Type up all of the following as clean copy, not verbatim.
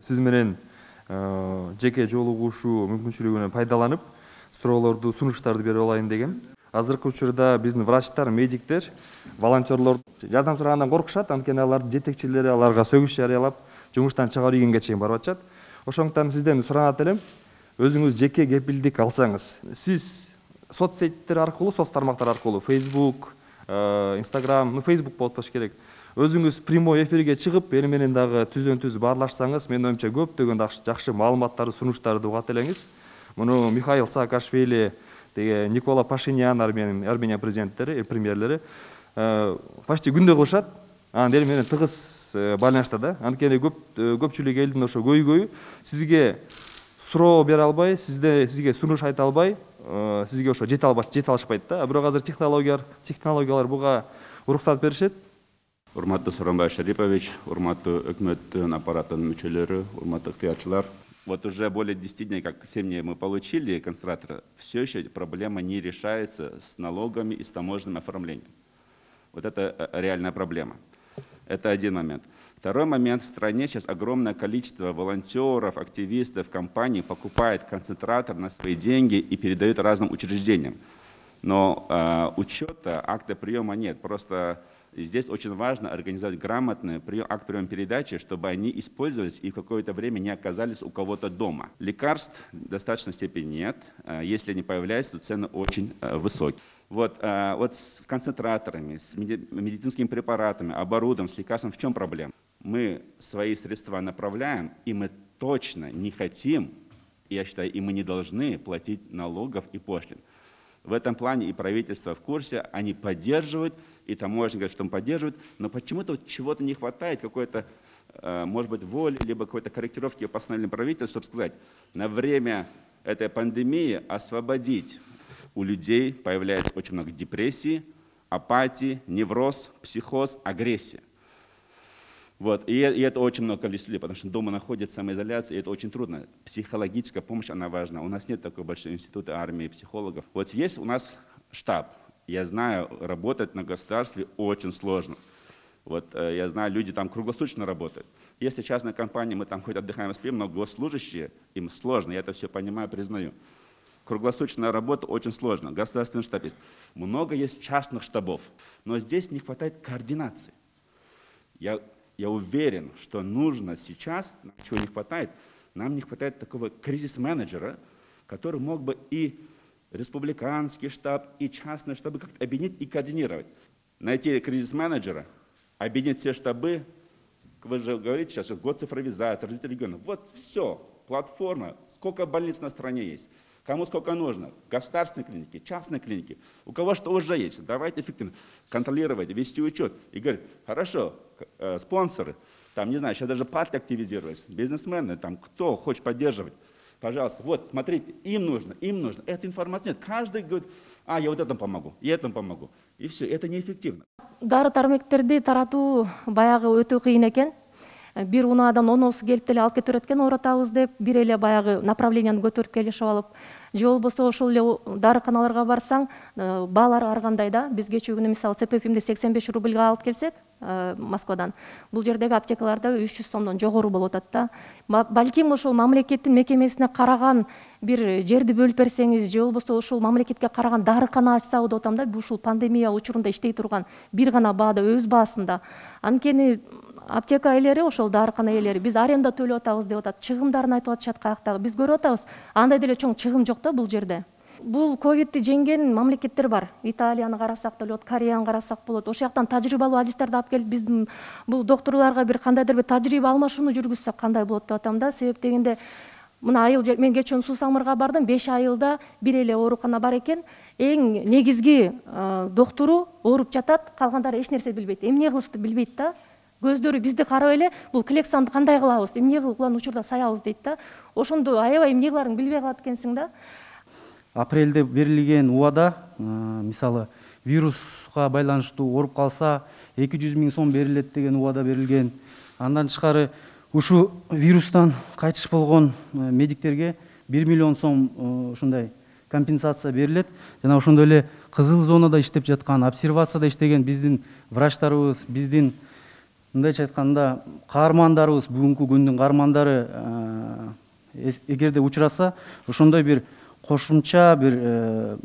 сиз менен жеке жолугушуу мүмкүнчүлүгүнөн пайдаланып суроолорду, сунуштарды берип алайын дегем. Азыркы учурда биздин врачтар, медиктер, волонтерлор жардам сурагандан коркушат, анткени алардын жетекчилери аларга сөгүш жарыялап, жумуштан чыгарып ийгенге чейин барып атышат. Ошондуктан сизден суранат элем, өзүңүз жеке кепилдик алсаңыз, сиз соцсеттер аркылуу, соц тармактар аркылуу, Facebook, Instagram, Facebook болуп болуш керек. Өзүңүз прямой эфирге чыгып, эл менен дагы түздөн-түз баарлашсаңыз, менин оюмча көптөгөн жакшы маалыматтарды, сунуштарды угат элеңиз. Муну Михаил Саакашвили, Никола Пашинян, Армения президенттери, премьерлери почти күндө кылышат. Эл менен тыгыз байланышта да. Анткени көпчүлүк элдин ошо көйгөйү сизге суроо бере албай, сизге сунуш айта албай, сизге ошо жете алышпайт да. Бирок азыр технологиялар буга уруксат беришет. Урматтуу Сооронбай Шарипович, урматтуу өкмөттүн аппараттын мүчөлөрү, урматтуу ыктыярчылар. Вот уже более 10 дней, как 7 дней мы получили концентратор, все еще проблема не решается с налогами и с таможенным оформлением. Вот это реальная проблема. Это один момент. Второй момент. В стране сейчас огромное количество волонтеров, активистов, компаний покупает концентратор на свои деньги и передает разным учреждениям. Но учета, акта приема нет. Просто здесь очень важно организовать грамотный акт приема передачи, чтобы они использовались и в какое-то время не оказались у кого-то дома. Лекарств в достаточной степени нет. Если они появляются, то цены очень высокие. Вот с концентраторами, с медицинскими препаратами, оборудованием, с лекарством в чем проблема? Мы свои средства направляем, и мы точно не хотим, я считаю, и мы не должны платить налогов и пошлин. В этом плане и правительство в курсе, они поддерживают, и таможня говорит, что он поддерживает, но почему-то чего-то не хватает, какой-то, может быть, воли, либо какой-то корректировки по постановлению правительства, чтобы сказать, на время этой пандемии освободить. У людей появляется очень много депрессии, апатии, невроз, психоз, агрессия. Вот. И это очень много количества людей, потому что дома находится самоизоляция, и это очень трудно. Психологическая помощь, она важна. У нас нет такой большой института армии психологов. Вот есть у нас штаб. Я знаю, работать на государстве очень сложно. Вот, я знаю, люди там круглосуточно работают. Если частная компания, мы там хоть отдыхаем и спим, но госслужащие, им сложно, я это все понимаю, признаю. Круглосуточная работа очень сложно. Государственный штаб есть. Много есть частных штабов, но здесь не хватает координации. Я уверен, что нужно сейчас, чего не хватает, нам не хватает такого кризис-менеджера, который мог бы и республиканский штаб, и частный штабы как-то объединить и координировать. Найти кризис-менеджера, объединить все штабы. Вы же говорите сейчас, что год цифровизации, развитие регионов. Вот все, платформа, сколько больниц на стране есть. Кому сколько нужно. Государственные клиники, частные клиники. У кого что уже есть. Давайте эффективно контролировать, вести учет. И говорить, хорошо, спонсоры, там, не знаю, сейчас даже партии активизировались, бизнесмены, там, кто хочет поддерживать. Пожалуйста, вот, смотрите, им нужно. Эта информация нет. Каждый говорит, я вот этому помогу, и этому помогу. И все, это неэффективно. Дары тармектерди таратуу баягы өтө кыйын экен. Бир унаадан оноосу келип деле алып кетип экен, оратабыз деп, бир эле баягы направленияны көтөрүп келишип алып. Же болбосо ошол эле дарыканаларга барсаң, баалары ар кандай да. Биз кечээ күнү мисалы ЦПФимди 85 рубльга алып келсек, Москвадан, бул жердеги аптекаларда 300 сомдон жогору болуп атат да. Балким ошол мамлекеттин мекемесине караган бир жерди бөлүп берсеңиз, же болбосо ошол мамлекетке караган дарыкана ачсабы деп атам да. Ушул пандемия учурунда иштей турган бир гана баада, өз баасында. Анткени аптека ээлери, ошол дарыкана ээлери биз аренда төлөп атабыз деп атат. Чыгымдарын айтып атышат каяктагы. Биз көрүп атабыз, андай деле чоң чыгым жок да бул жерде. Бул ковидти жеңген мамлекеттер бар. Италияны карасак болот, Кореяны карасак болот. Ошол жактан тажрыйбалуу адистерди алып келип биздин бул докторлорго бир кандайдыр бир тажрыйба алмашууну жүргүзсөк кандай болот деп атам да. Себеп дегенде мына айыл мен кечээ Суусамырга бардым, 5 айылда бир эле оорукана бар экен. Эң негизги доктору ооруп жатат, калгандары эч нерсе билбейт. Эмне кылышты билбейт да. Көздөрү бизди карап эле, бул Клександы кандай кылабыз, эмне кылып улан учурда саябыз дейт да. Ошондо аябай эмне кыларын билбей калат экенсиң да. Апрелде берилген убада, мисалы, вируска байланыштуу ооруп калса 200 000 сом берилет деген убада берилген. Андан тышкары ушу вирустан кайтыш болгон медиктерге 1 миллион сом ушундай компенсация берилет. Жана ошондой эле кызыл зонада иштеп жаткан, обсервацияда иштеген биздин врачтарыбыз, биздин мындайча айтканда каармандарыбыз, бүгүнкү күндүн каармандары эгерде учураса, ошондой бир кошумча бир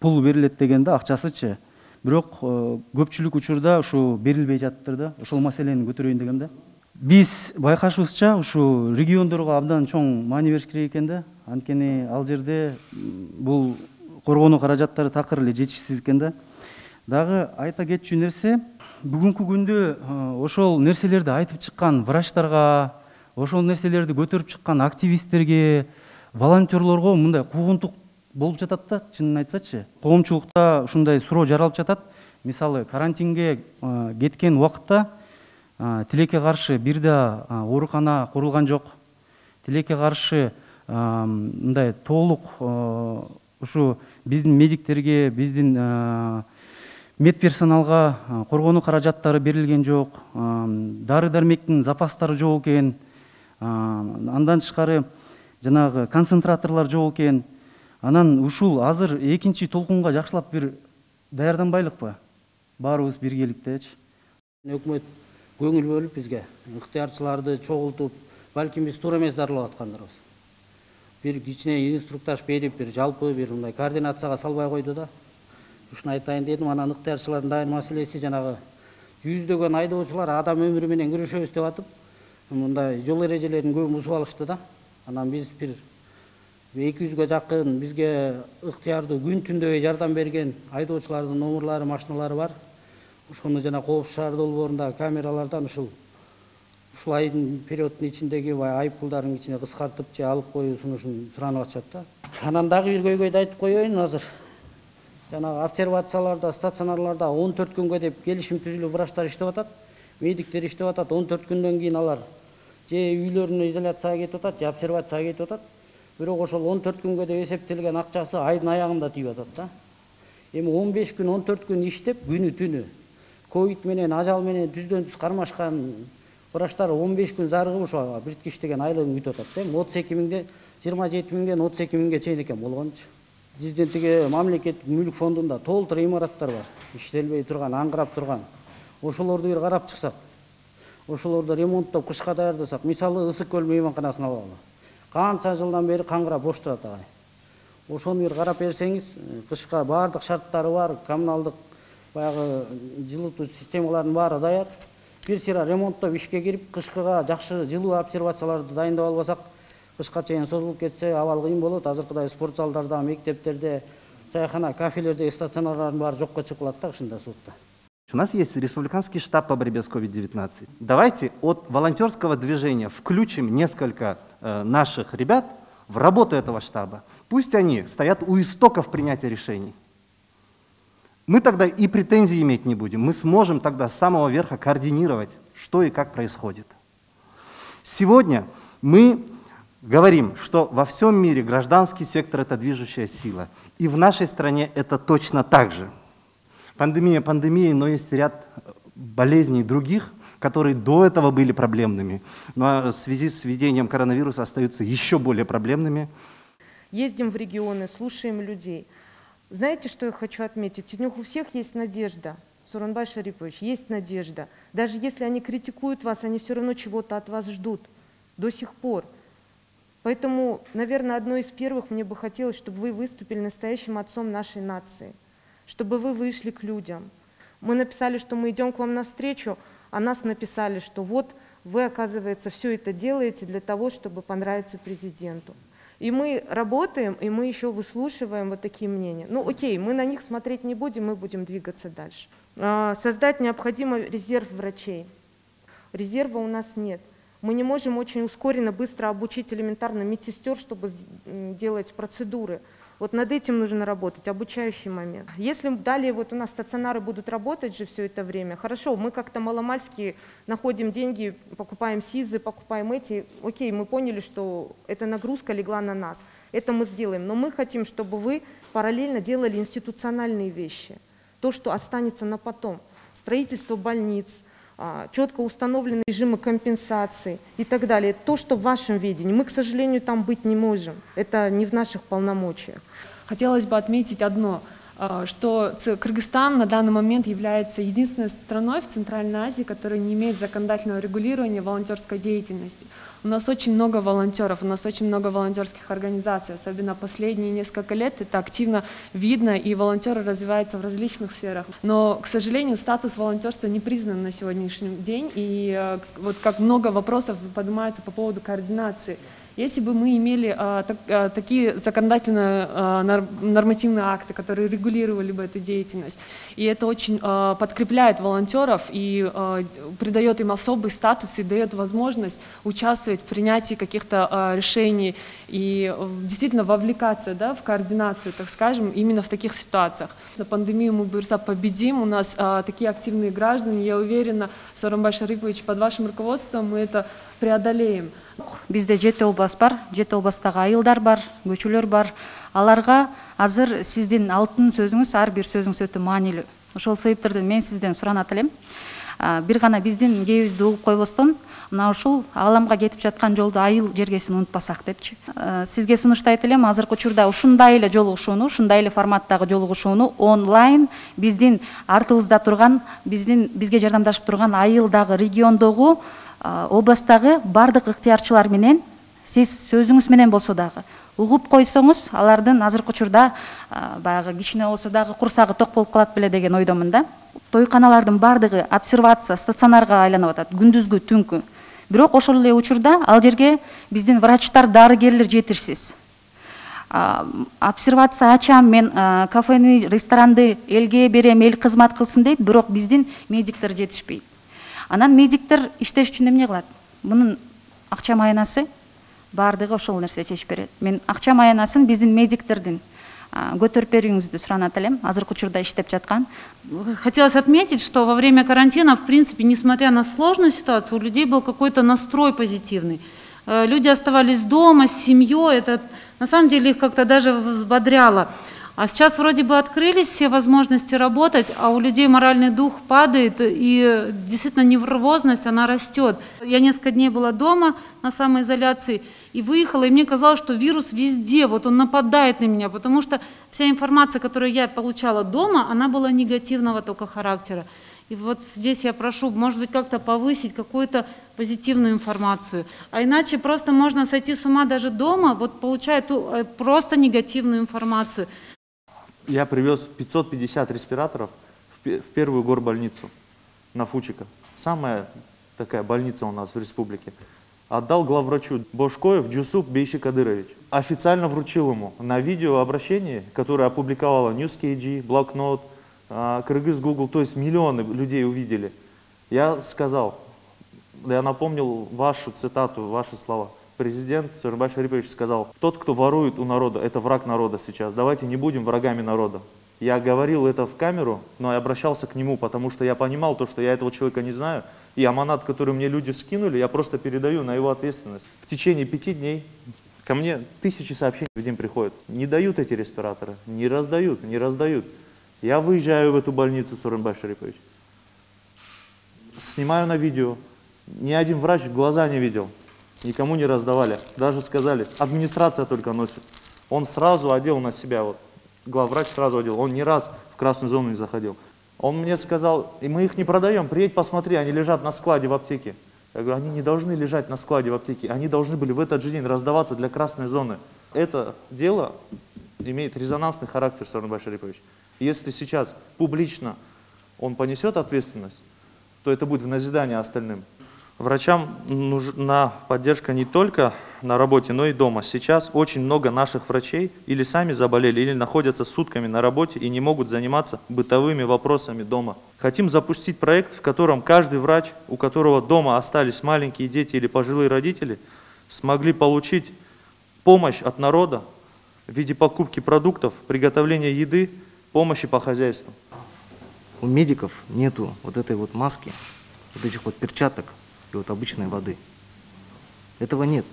пул берилет дегенде, акчасычы. Бирок көпчүлүк учурда ушу берилбей жатыптыр да. Ошол маселени көтөрөйүн дегем да. Биз байкашыбызча ушу региондорго абдан чоң маани бериш керек экен да. Анткени ал жерде бул коргонуу каражаттары такыр эле жетишсиз экен да. Дагы айта кетчү нерсе, бүгүнкү күндө ошол нерселерди айтып чыккан врачтарга, ошол нерселерди көтөрүп чыккан активисттерге, волонтерлорго мындай куугунтук болуп жатат да, чынын айтсачы. Коомчулукта ушундай суроо жаралып жатат. Мисалы, карантинге кеткен убакытта тилекке каршы бир да оорукана курулган жок. Тилекке каршы мындай толук ушу биздин медиктерге, биздин медперсоналга коргонуу каражаттары берилген жок. Дары дармектин запастары жок экен. Андан тышкары жанагы концентраторлор жок экен. Анан ушул азыр экинчи толкунга жакшылап бир даярданбайлыкпы? Баарыбыз биргеликтечи. Өкмөт көңүл бөлүп бизге ыктыярчыларды чогултуп, балким биз туура эмес дарылап аткандарбыз. Бир кичине инструктаж берип, бир жалпы бир мындай координацияга салбай койду да. Ушуну айтайын дедим. Анан ыктыярчылардын дайыр маселеси жанагы жүздөгөн айдоочулар адам өмүрү менен күрөшөбүз деп атып, мындай жол эрежелерин көбүн бузуп алышты да. Анан биз бир 200-ге жакын бизге ыктыярдуу күн түндөй жардам берген айдоочулардын номерлары, машиналары бар. Ошону жана Коопсуз шаар долбоорунда камералардан ушул айдын периоддун ичиндеги айыппулдардын ичине кыскартып же алып коюу сунушун суранып атышат да. Анан дагы бир көйгөйдү айтып коеюн. Азыр жанагы обсервацияларда, стационарларда 14 күнгө деп келишим түзүлүп врачтар иштеп атат, медиктер иштеп атат. 14 күндөн кийин алар же үйлөрүнө изоляцияга кетип атат, же обсервацияга кетип атат. Бирок ошол 14 күнгө деп эсептелген акчасы айдын аягында тийип атат да. Эми 15 күн, 14 күн иштеп, күнү түнү ковид менен, ажал менен түздөн түз кармашкан врачтар 15 күн зарыгып ошо биртки иштеген айлыгын күтүп атат. 32 миңден 27 миңден 32 миңге чейин экен болгончу. Биздин тиги мамлекеттик мүлк фондунда толтура имараттар бар, иштелбей турган, аңгырап турган. Ошолорду бир карап чыксак, ошолорду ремонттоп кышка даярдасак, мисалы Ысык көл мейманканасын алалы. Канча жылдан бери каңгырап бош турат агай. Ошону бир карап берсеңиз, кышка баардык шарттары бар, коммуналдык баягы жылытуу системаларынын баары даяр. Бир сыйра ремонттоп ишке кирип, кышкыга жакшы жылуу обсервацияларды дайындап албасак, кышка чейин созулуп кетсе абал кыйын болот. Азыркыдай спорт залдарда, мектептерде, чайхана, кафелерде стационарлардын баары жокко чыгып калат да ушундай суутта. У нас есть республиканский штаб по борьбе с COVID-19. Давайте от волонтерского движения включим несколько наших ребят в работу этого штаба. Пусть они стоят у истоков принятия решений. Мы тогда и претензий иметь не будем. Мы сможем тогда с самого верха координировать, что и как происходит. Сегодня мы говорим, что во всем мире гражданский сектор – это движущая сила. И в нашей стране это точно так же. Пандемия пандемией, но есть ряд болезней других, которые до этого были проблемными, но в связи с введением коронавируса остаются еще более проблемными. Ездим в регионы, слушаем людей. Знаете, что я хочу отметить? У них у всех есть надежда. Сооронбай Шарипович, есть надежда. Даже если они критикуют вас, они все равно чего-то от вас ждут до сих пор. Поэтому, наверное, одно из первых мне бы хотелось, чтобы вы выступили настоящим отцом нашей нации, чтобы вы вышли к людям. Мы написали, что мы идем к вам навстречу, а нас написали, что вот вы, оказывается, все это делаете для того, чтобы понравиться президенту. И мы работаем, и мы еще выслушиваем вот такие мнения. Ну окей, мы на них смотреть не будем, мы будем двигаться дальше. Создать необходимый резерв врачей. Резерва у нас нет. Мы не можем очень ускоренно, быстро обучить элементарно медсестер, чтобы делать процедуры. Вот над этим нужно работать, обучающий момент. Если далее вот у нас стационары будут работать же все это время, хорошо, мы как-то маломальски находим деньги, покупаем СИЗы, покупаем эти, окей, мы поняли, что эта нагрузка легла на нас, это мы сделаем, но мы хотим, чтобы вы параллельно делали институциональные вещи, то, что останется на потом, строительство больниц, четко установлены режимы компенсации и так далее. То, что в вашем видении. Мы, к сожалению, там быть не можем. Это не в наших полномочиях. Хотелось бы отметить одно. что Кыргызстан на данный момент является единственной страной в Центральной Азии, которая не имеет законодательного регулирования волонтерской деятельности. У нас очень много волонтеров, у нас очень много волонтерских организаций, особенно последние несколько лет это активно видно, и волонтеры развиваются в различных сферах. Но, к сожалению, статус волонтерства не признан на сегодняшний день, и вот как много вопросов поднимается по поводу координации. Если бы мы имели такие законодательные нормативные акты, которые регулировали бы эту деятельность, и это очень подкрепляет волонтеров и придает им особый статус и дает возможность участвовать в принятии каких-то решений и действительно вовлекаться, да, в координацию, так скажем, именно в таких ситуациях. На пандемию мы быстро победим, у нас такие активные граждане, я уверена, Сооронбай Шарипович, под вашим руководством мы это преодолеем. Бизде 7 облас бар, 7 областагы айылдар бар, көчөлөр бар. Аларга азыр сиздин алтын сөзүңүз, ар бир сөзүңүз өтө маанилүү. Ошол себептерден мен сизден суранат элем. Бир гана биздин кээбизди угуп койбостон, мына ушул ааламга кетип жаткан жолду айыл жергесин унутпасак депчи. Сизге сунуштайт элем, азыркы учурда ушундай эле жолугушууну, ушундай эле форматтагы жолугушууну онлайн биздин артыбызда турган, бизге жардамдашып турган айылдагы, региондогу, областтагы бардык ыктыярчылар менен сиз сөзүңүз менен болсо дагы угуп койсоңуз, алардын азыркы учурда баягы кичине болсо дагы курсагы ток болуп калат беле деген ойдомун да. Тойканалардын бардыгы обсервация стационарга айланып атат, күндүзгү, түнкү. Бирок ошол эле учурда ал жерге биздин врачтар, дарыгерлер жетишсиз. Обсервация ачам, мен кафени, ресторанды элге берем, эл кызмат кылсын дейт, бирок биздин медиктер жетишпейт. Анан медиктер иштеш үчүн эмне кылат? Мунун акча маянасы бардыгы ошол нерсе чечип берет. Мен акча маянасын биздин медиктердин көтөрүп берүүңүздү суранат элем, азыркы учурда иштеп жаткан. Хотелось отметить, что во время карантина, в принципе, несмотря на сложную ситуацию, у людей был какой-то настрой позитивный. Люди оставались дома с семьей, это на самом деле их как-то даже взбодряло. А сейчас вроде бы открылись все возможности работать, а у людей моральный дух падает, и действительно нервозность, она растет. Я несколько дней была дома на самоизоляции и выехала, и мне казалось, что вирус везде, вот он нападает на меня, потому что вся информация, которую я получала дома, она была негативного только характера. И вот здесь я прошу, может быть, как-то повысить какую-то позитивную информацию. А иначе просто можно сойти с ума даже дома, вот получая просто негативную информацию. Я привез 550 респираторов в первую горбольницу на Фучика. Самая такая больница у нас в республике. Отдал главврачу Бошкоев Джусуп Бейшикадырович. Официально вручил ему на видеообращении, которое опубликовала NewsKG, Блокнот, Кыргыз Google, то есть миллионы людей увидели. Я сказал, я напомнил вашу цитату, ваши слова. Президент Сооронбай Шарипович сказал: тот, кто ворует у народа, это враг народа сейчас. Давайте не будем врагами народа. Я говорил это в камеру, но я обращался к нему, потому что я понимал то, что я этого человека не знаю. И аманат, который мне люди скинули, я просто передаю на его ответственность. В течение 5 дней ко мне тысячи сообщений в день приходят. Не дают эти респираторы, не раздают, не раздают. Я выезжаю в эту больницу, Сооронбай Шарипович. Снимаю на видео. Ни один врач глаза не видел. Никому не раздавали. Даже сказали, администрация только носит. Он сразу одел на себя, вот, главврач сразу одел. Он ни раз в красную зону не заходил. Он мне сказал, и мы их не продаем, приедь посмотри, они лежат на складе в аптеке. Я говорю, они не должны лежать на складе в аптеке, они должны были в этот же день раздаваться для красной зоны. Это дело имеет резонансный характер, Сооронбай Шарипович. Если сейчас публично он понесет ответственность, то это будет в назидание остальным. Врачам нужна поддержка не только на работе, но и дома. Сейчас очень много наших врачей или сами заболели, или находятся сутками на работе и не могут заниматься бытовыми вопросами дома. Хотим запустить проект, в котором каждый врач, у которого дома остались маленькие дети или пожилые родители, смогли получить помощь от народа в виде покупки продуктов, приготовления еды, помощи по хозяйству. У медиков нету вот этой вот маски, вот этих вот перчаток и вот обычной воды. Этого нет.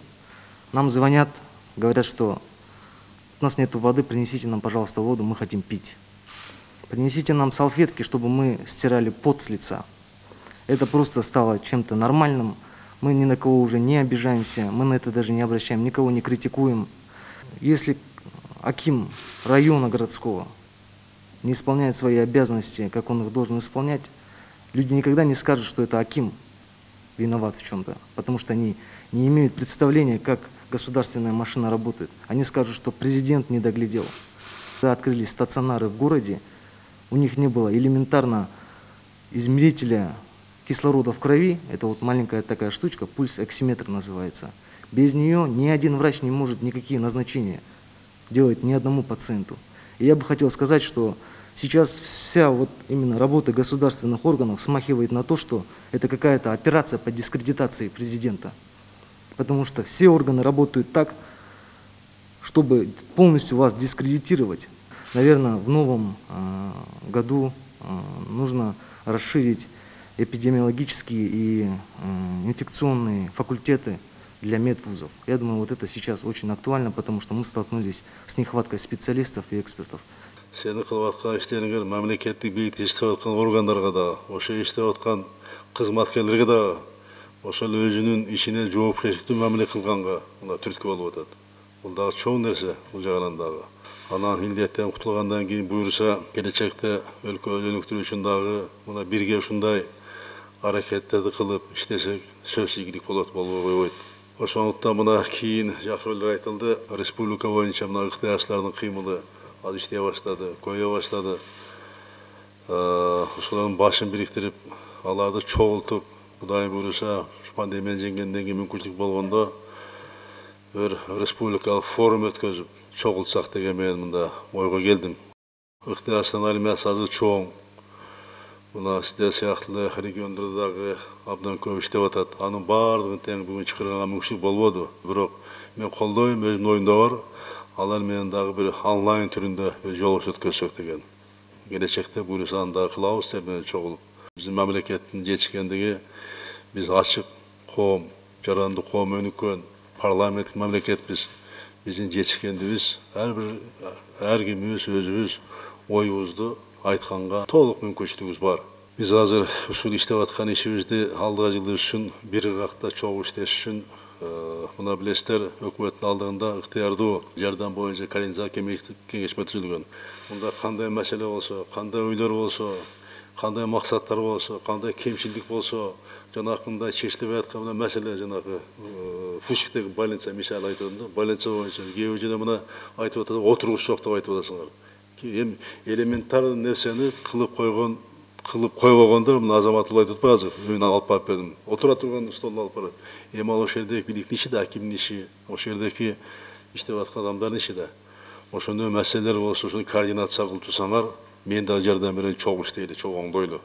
Нам звонят, говорят, что у нас нету воды, принесите нам, пожалуйста, воду, мы хотим пить. Принесите нам салфетки, чтобы мы стирали пот с лица. Это просто стало чем-то нормальным. Мы ни на кого уже не обижаемся, мы на это даже не обращаем, никого не критикуем. Если аким района городского не исполняет свои обязанности, как он их должен исполнять, люди никогда не скажут, что это аким виноват в чем-то, потому что они не имеют представления, как государственная машина работает. Они скажут, что президент не доглядел. Когда открылись стационары в городе, у них не было элементарно измерителя кислорода в крови. Это вот маленькая такая штучка, пульс-оксиметр называется. Без нее ни один врач не может никакие назначения делать ни одному пациенту. И я бы хотел сказать, что сейчас вся вот именно работа государственных органов смахивает на то, что это какая-то операция по дискредитации президента. Потому что все органы работают так, чтобы полностью вас дискредитировать. Наверное, в новом году нужно расширить эпидемиологические и инфекционные факультеты для медвузов. Я думаю, вот это сейчас очень актуально, потому что мы столкнулись с нехваткой специалистов и экспертов. Сені қылып атқан іштеріңер мемлекеттік билікте істеп атқан органдарға да, ошо істеп атқан қызматкерлерге да, ошол өзүнүн ишине жоопкерчиликтүү мамиле кылганга мына түрткү болуп атат. Бул дагы чоң нерсе, бул жагынан дагы. Анан илдеттен кутулгандан кийин буюрса, келечекте өлкө өнүктүрүү үчүн дагы мына бирге ушундай аракеттерди кылып иштесек сөзсүз ийгилик болот болбой койбойт. Ошондуктан мына кийин жакшы ойлор айтылды. Республика боюнча мына ыктыярчылардын кыймылы az işleye başladı, koya başladı. Ошолордун башын бириктирип, аларды чогултуп, Кудай буюрса, пандемия жеңгенден кийин мүмкүнчүлүк болгондо бир республикалык форум өткөзүп, чогултсак деген мен мында ойго келдим. Ыктыярчылардын армиясы азыр чоң. Мына сиздер сыяктуу региондордо дагы абдан көп иштеп атат. Анын баардыгын тең бүгүн чакырганга мүмкүнчүлүк болбоду. Бирок мен колдойм, өзүмдүн оюмда бар. Алар менен дагы бир онлайн түрүндө жолугуш өткөзсөк деген. Келечекте буюрса аны дагы кылабыз сиздер менен чогулуп. Биздин мамлекеттин жетишкендиги, биз ачык коом, жаранды коом өнүккөн, парламенттик мамлекетпиз. Биздин жетишкендигибиз ар кимибиз өзүбүз оюбузду айтканга толук мүмкүнчүлүгүбүз бар. Биз азыр ушул иштеп аткан ишибизди алдыга жылдыр үчүн бир ыргакта чогуу иштеш үчүн мына билесиздер, өкмөттүн алдыгында ыктыярдуу жардам боюнча координациялык кеңешме түзүлгөн. Мында кандай маселе болсо, кандай өйлөр болсо, кандай максаттар болсо, кандай кемчилдик болсо, жанакындай чечилбей аткан мына маселе жанагы Фушиктеги больница мисалы айтып атам да, больница боюнча кээ бир жерде мына айтып атат, отургуч жок деп айтып атасыңар. Эми элементар нерсени кылып койбогондор мына азамат айтып атпайбы азыр, үйүнө алып барып бердим. Отура турган столду алып барып. Эми ал ошол жердеги бийликтин иши да, акимдин иши, ошол жердеги иштеп аткан адамдардын иши да. Ошондой маселелер болсо, ушуну координация кылып турсаңар, мен дагы жардам берейин, чогуу иштейли, чогуу оңдойлу.